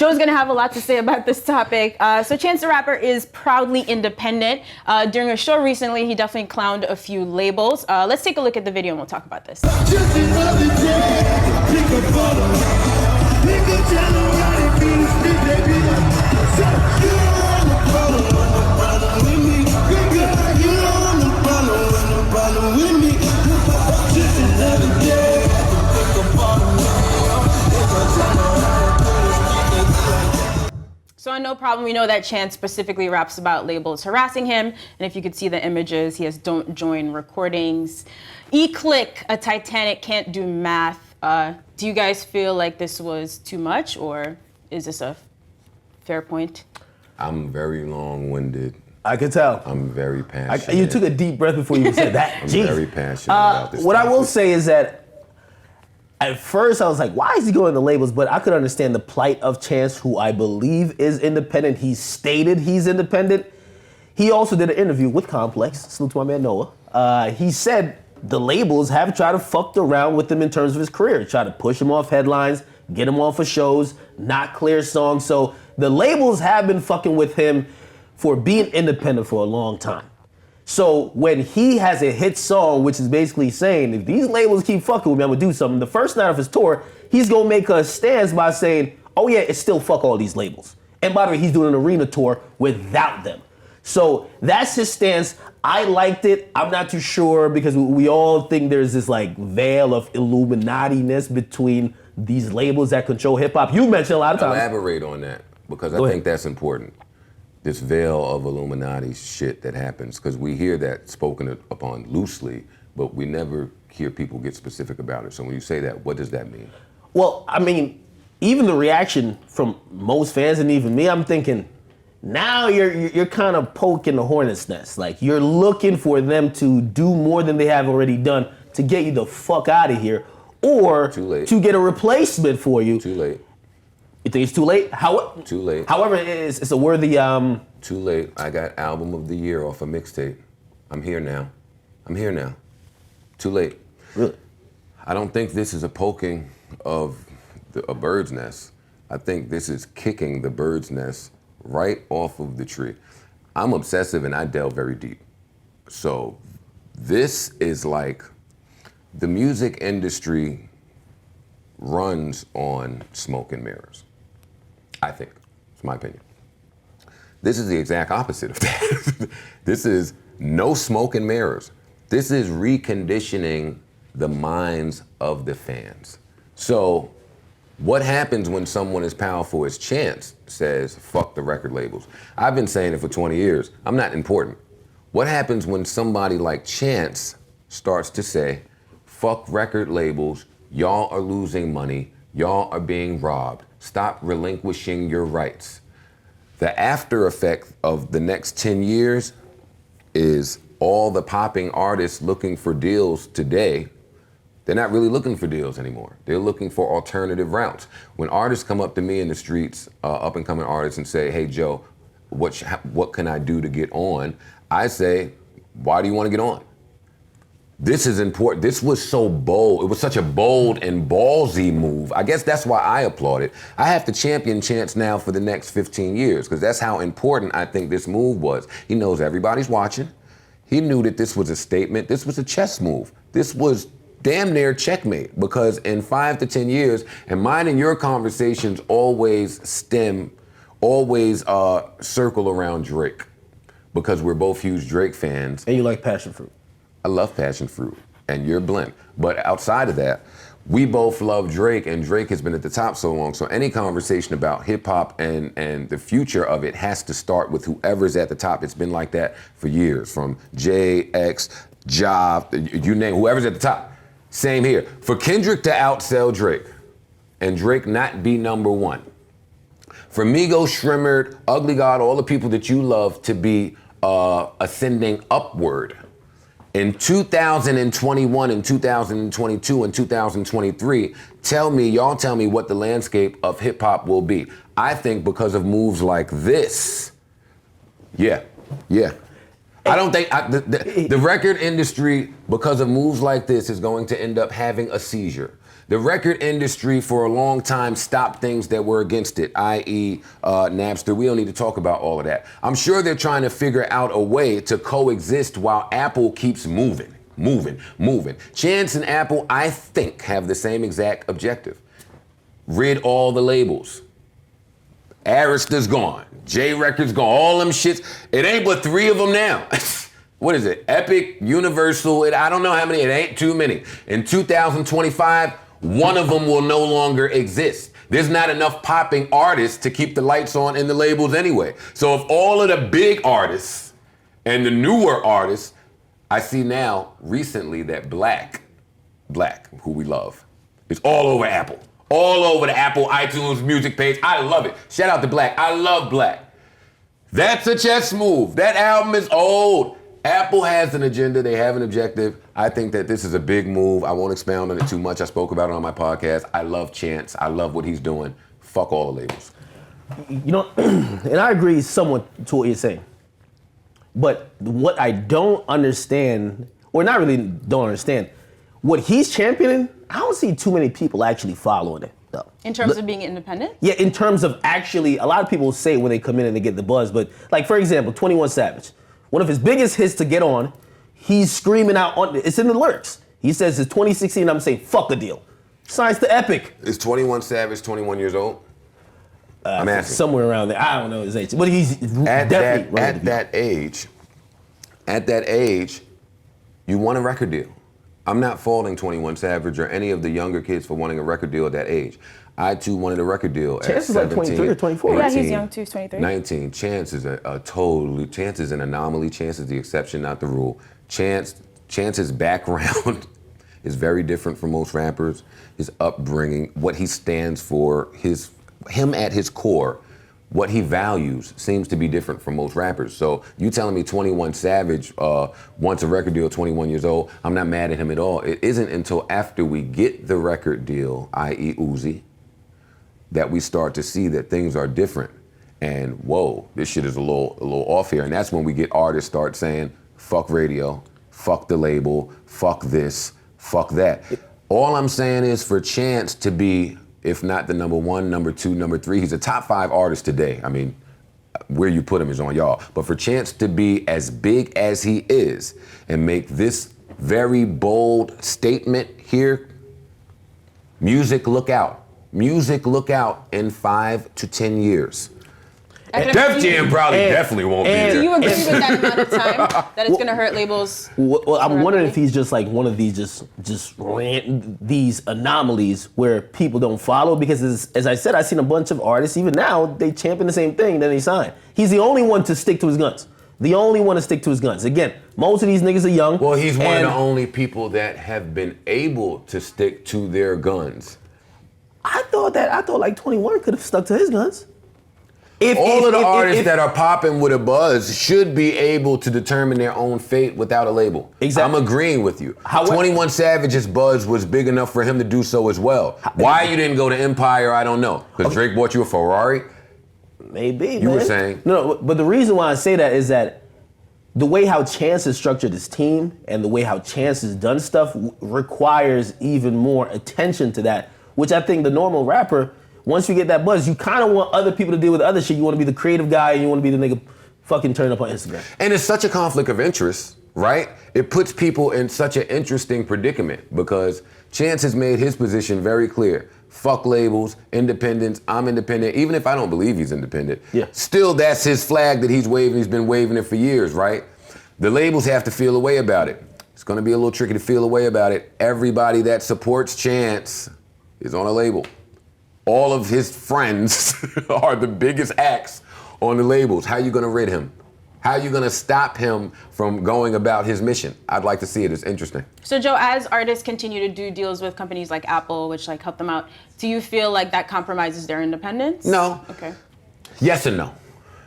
Joe's gonna have a lot to say about this topic. So Chance the Rapper is proudly independent. During a show recently, he definitely clowned a few labels. Let's take a look at the video and we'll talk about this. Just another day, pick a photo, pick a channel, right, it means baby. So you don't want no problem with me, you don't want no problem with me. Just another day, pick a photo, pick a channel, right, So on No Problem, we know that Chance specifically raps about labels harassing him. And if you could see the images, he has Don't Join recordings. E-Click, a Titanic Can't Do Math. Do you guys feel like this was too much, or is this a fair point? I'm very long-winded. I can tell. I'm very passionate. You took a deep breath before you said that. I'm very passionate about this What topic. I will say is that at first I was like, why is he going to labels? But I could understand the plight of Chance, who I believe is independent. He stated he's independent. He also did an interview with Complex. Salute to my man Noah. He said the labels have tried to fuck around with him in terms of his career, try to push him off headlines, get him off of shows, not clear songs. So the labels have been fucking with him for being independent for a long time. So when he has a hit song, which is basically saying, if these labels keep fucking with me, I'm gonna do something. The first night of his tour, he's gonna make a stance by saying, oh yeah, it's still fuck all these labels. And by the way, he's doing an arena tour without them. So that's his stance. I liked it. I'm not too sure because we all think there's this like veil of Illuminati-ness between these labels that control hip hop. You mentioned a lot of times. Elaborate on that, because I think that's important. This veil of Illuminati shit that happens, because we hear that spoken upon loosely, but we never hear people get specific about it. So when you say that, what does that mean? Well, I mean, even the reaction from most fans and even me, I'm thinking, now you're kind of poking the hornet's nest. Like, you're looking for them to do more than they have already done to get you the fuck out of here, or to get a replacement for you. Too late. You think it's too late? Too late. However, it's a worthy. Too late. I got album of the year off a mixtape. I'm here now. Too late. Really? I don't think this is a poking of a bird's nest. I think this is kicking the bird's nest right off of the tree. I'm obsessive and I delve very deep. So this is like, the music industry runs on smoke and mirrors. I think, it's my opinion. This is the exact opposite of that. This is no smoke and mirrors. This is reconditioning the minds of the fans. So what happens when someone as powerful as Chance says, fuck the record labels? I've been saying it for 20 years. I'm not important. What happens when somebody like Chance starts to say, fuck record labels, y'all are losing money, y'all are being robbed, stop relinquishing your rights? The after effect of the next 10 years is all the popping artists looking for deals today. They're not really looking for deals anymore. They're looking for alternative routes. When artists come up to me in the streets, up and coming artists, and say, hey Joe, what can I do to get on? I say, why do you want to get on? This is important. This was so bold. It was such a bold and ballsy move. I guess that's why I applaud it. I have to champion Chance now for the next 15 years, because that's how important I think this move was. He knows everybody's watching. He knew that this was a statement. This was a chess move. This was damn near checkmate, because in 5 to 10 years, and mine and your conversations always circle around Drake, because we're both huge Drake fans. And you like passion fruit. I love passion fruit, and you're Blend. But outside of that, we both love Drake, and Drake has been at the top so long. So any conversation about hip hop and the future of it has to start with whoever's at the top. It's been like that for years, from J, X, Ja, you name whoever's at the top. Same here. For Kendrick to outsell Drake, and Drake not be number one. For Migos, Shrimmered, Ugly God, all the people that you love to be ascending upward. In 2021 and 2022 and 2023, tell me what the landscape of hip hop will be. I think because of moves like this, yeah. I don't think the record industry, because of moves like this, is going to end up having a seizure. The record industry for a long time stopped things that were against it, i.e. Napster. We don't need to talk about all of that. I'm sure they're trying to figure out a way to coexist while Apple keeps moving. Chance and Apple, I think, have the same exact objective. Rid all the labels. Arista's gone. J Records gone. All them shits. It ain't but 3 of them now. What is it? Epic, Universal, I don't know how many. It ain't too many. In 2025, one of them will no longer exist. There's not enough popping artists to keep the lights on in the labels anyway. So if all of the big artists and the newer artists, I see now recently that Black, who we love, is all over Apple. All over the Apple iTunes music page. I love it. Shout out to Black. I love Black. That's a chess move. That album is old. Apple has an agenda. They have an objective. I think that this is a big move. I won't expound on it too much. I spoke about it on my podcast. I love Chance. I love what he's doing. Fuck all the labels. You know, and I agree somewhat to what you're saying. But what I don't understand, or not really don't understand, what he's championing, I don't see too many people actually following it, though. In terms of being independent? Yeah, in terms of actually, a lot of people say when they come in and they get the buzz, but like, for example, 21 Savage, one of his biggest hits to get on, he's screaming out, it's in the lyrics. He says it's 2016, I'm saying, fuck a deal. Signs to Epic. Is 21 Savage 21 years old? I'm asking. Somewhere around there, I don't know his age, but he's At definitely that age, you want a record deal. I'm not faulting 21 Savage or any of the younger kids for wanting a record deal at that age. I too wanted a record deal at 17, Chance is like 23 or 24. 18, Yeah, he's young too, he's 23. 19. Chance is Chance is an anomaly. Chance is the exception, not the rule. Chance's background is very different from most rappers. His upbringing, what he stands for, him at his core, what he values seems to be different from most rappers. So you telling me 21 Savage wants a record deal at 21 years old, I'm not mad at him at all. It isn't until after we get the record deal, i.e. Uzi, that we start to see that things are different. And whoa, this shit is a little off here. And that's when we get artists start saying, fuck radio, fuck the label, fuck this, fuck that. All I'm saying is for Chance to be, if not the number 1, number 2, number 3, he's a top 5 artist today. I mean, where you put him is on y'all. But for Chance to be as big as he is and make this very bold statement here, music look out. Music look out in 5 to 10 years. Def Jam probably definitely won't be there. Do you agree with that amount of time that it's gonna hurt labels? Well, I'm wondering if he's just like one of these these anomalies where people don't follow, because as I said, I've seen a bunch of artists, even now, they champion the same thing, then they sign. He's the only one to stick to his guns. The only one to stick to his guns. Again, most of these niggas are young. Well, he's one of the only people that have been able to stick to their guns. I thought like 21 could have stuck to his guns. All of the artists that are popping with a buzz should be able to determine their own fate without a label. Exactly. I'm agreeing with you. However, 21 Savage's buzz was big enough for him to do so as well. Why you didn't go to Empire, I don't know. Because Drake bought you a Ferrari? Maybe, You were saying. No, but the reason why I say that is that the way how Chance has structured his team and the way how Chance has done stuff requires even more attention to that, which I think the normal rapper, once you get that buzz, you kind of want other people to deal with other shit. You want to be the creative guy and you want to be the nigga fucking turn up on Instagram. And it's such a conflict of interest, right? It puts people in such an interesting predicament because Chance has made his position very clear. Fuck labels, independence, I'm independent. Even if I don't believe he's independent, still that's his flag that he's waving. He's been waving it for years, right? The labels have to feel a way about it. It's gonna be a little tricky to feel a way about it. Everybody that supports Chance is on a label. All of his friends are the biggest acts on the labels. How are you gonna rid him? How are you gonna stop him from going about his mission? I'd like to see it. It's interesting. So Joe, as artists continue to do deals with companies like Apple, which like help them out, do you feel like that compromises their independence? No. Okay. Yes and no.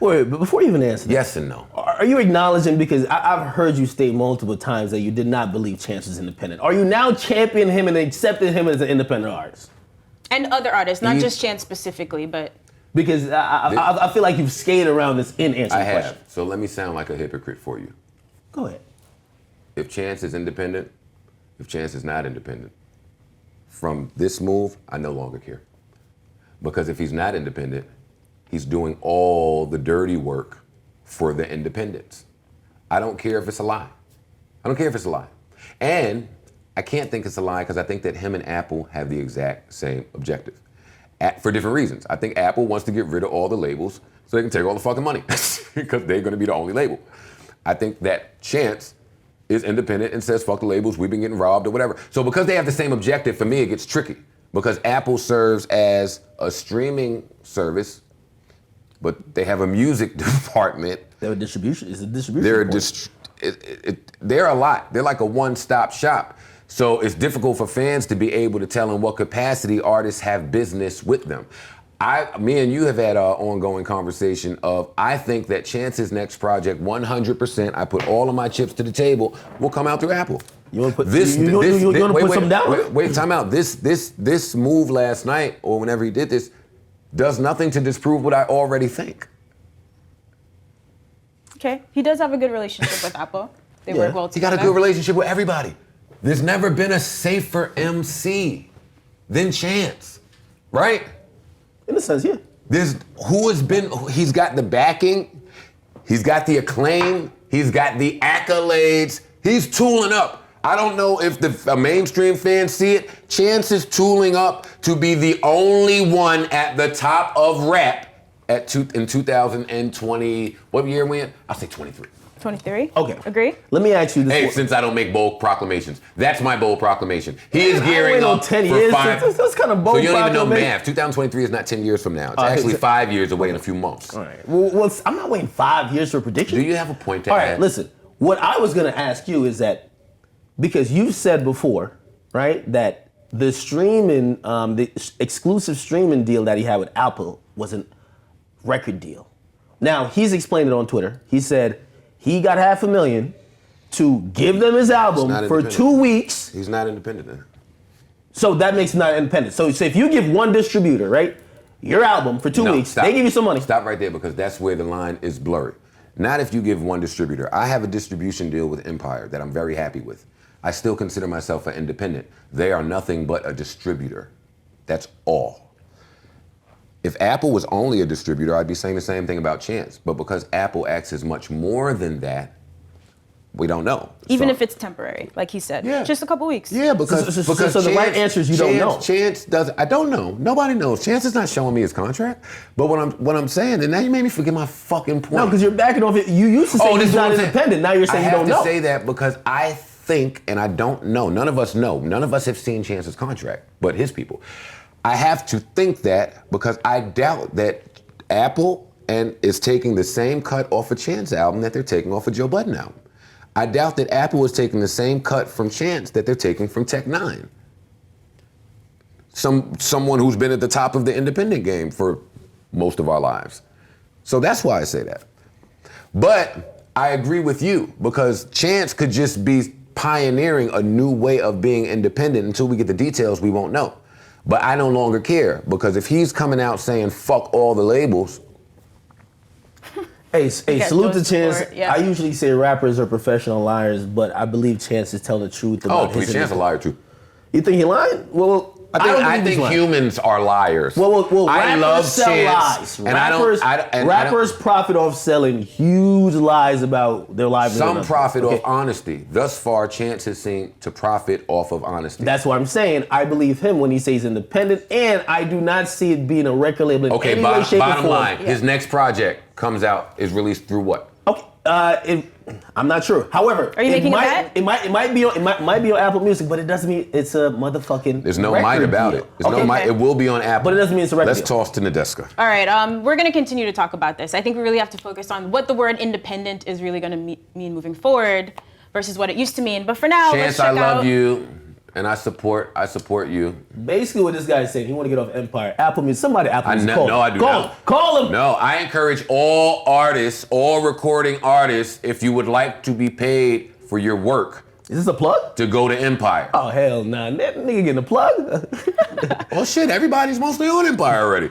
Wait, but before you even answer that, Yes and no. are you acknowledging, because I've heard you state multiple times that you did not believe Chance was independent. Are you now championing him and accepting him as an independent artist? And other artists, not just Chance specifically, but... Because I feel like you've skated around this in answering the question. So let me sound like a hypocrite for you. Go ahead. If Chance is independent, if Chance is not independent, from this move, I no longer care. Because if he's not independent, he's doing all the dirty work for the independents. I don't care if it's a lie. I don't care if it's a lie. And I can't think it's a lie because I think that him and Apple have the exact same objective for different reasons. I think Apple wants to get rid of all the labels so they can take all the fucking money because they're going to be the only label. I think that Chance is independent and says, fuck the labels, we've been getting robbed or whatever. So because they have the same objective, for me, it gets tricky because Apple serves as a streaming service, but they have a music department. They're a distribution. It's a distribution. They're a lot. They're like a one-stop shop. So it's difficult for fans to be able to tell in what capacity artists have business with them. Me and you have had an ongoing conversation of, I think that Chance's next project, 100%, I put all of my chips to the table, will come out through Apple. You want to put something down? Wait, time out. This move last night, or whenever he did this, does nothing to disprove what I already think. Okay, he does have a good relationship with Apple. They work well He together. got a good relationship with everybody. There's never been a safer MC than Chance, right? In a sense, yeah. He's got the backing, he's got the acclaim, he's got the accolades, he's tooling up. I don't know if the mainstream fans see it. Chance is tooling up to be the only one at the top of rap in 2020, what year we in? I'll say 23. 23. Okay. Agree? Let me ask you this. Hey, since I don't make bold proclamations, that's my bold proclamation. He is gearing up 10 for years. 5. That's kind of bold. So you don't even know math. 2023 is not 10 years from now. It's actually 5 years away in a few months. All right. Well, I'm not waiting 5 years for a prediction. Do you have a point to All add? right, listen. What I was going to ask you is that, because you said before, right, that the streaming, the exclusive streaming deal that he had with Apple was a record deal. Now, he's explained it on Twitter. He said he got $500,000 to give them his album for 2 weeks. He's not independent then. So that makes him not independent. So if you give one distributor, right, your album for 2 weeks, they give you some money. Stop right there, because that's where the line is blurred. Not if you give one distributor. I have a distribution deal with Empire that I'm very happy with. I still consider myself an independent. They are nothing but a distributor. That's all. If Apple was only a distributor, I'd be saying the same thing about Chance. But because Apple acts as much more than that, we don't know. Even if it's temporary, like he said. Yeah. Just a couple weeks. Yeah, because the right answer is you don't know. Chance does. I don't know. Nobody knows. Chance is not showing me his contract. But what I'm saying, and now you made me forget my fucking point. No, because you're backing off it. You used to say he's not independent. Now you're saying you don't know. I have to say that because I think, and I don't know. None of us know. None of us have seen Chance's contract, but his people. I have to think that because I doubt that Apple is taking the same cut off a Chance album that they're taking off a Joe Budden album. I doubt that Apple is taking the same cut from Chance that they're taking from Tech Nine. Someone who's been at the top of the independent game for most of our lives. So that's why I say that. But I agree with you, because Chance could just be pioneering a new way of being independent. Until we get the details, we won't know. But I no longer care, because if he's coming out saying fuck all the labels. Hey, salute to Chance. Yeah. I usually say rappers are professional liars, but I believe Chance is telling the truth about his Chance a liar too. You think he lying? Well, I think humans are liars. Well, I love sell Chance, lies. Rappers profit off selling huge lies about their lives. Some profit off honesty. Thus far, Chance has seemed to profit off of honesty. That's what I'm saying. I believe him when he says independent, and I do not see it being a record label in any way, shape, or form. Bottom line, his next project is released through what? Okay, I'm not sure. However, are you making a bet? It might be on Apple Music, but it doesn't mean it's a motherfucking. There's no might about deal. it. There's no might. It will be on Apple, but it doesn't mean it's a record. Let's deal. toss to Nadeska. All right, we're going to continue to talk about this. I think we really have to focus on what the word independent is really going to mean moving forward versus what it used to mean. But for now, Chance, let's check I love you. And I support you. Basically, what this guy is saying, he want to get off Empire. Apple Music. Somebody Apple Music. No, I do not. Call him. No, I encourage all artists, all recording artists, if you would like to be paid for your work. Is this a plug? To go to Empire. Oh, hell nah. That nigga getting a plug? Well, shit, everybody's mostly on Empire already.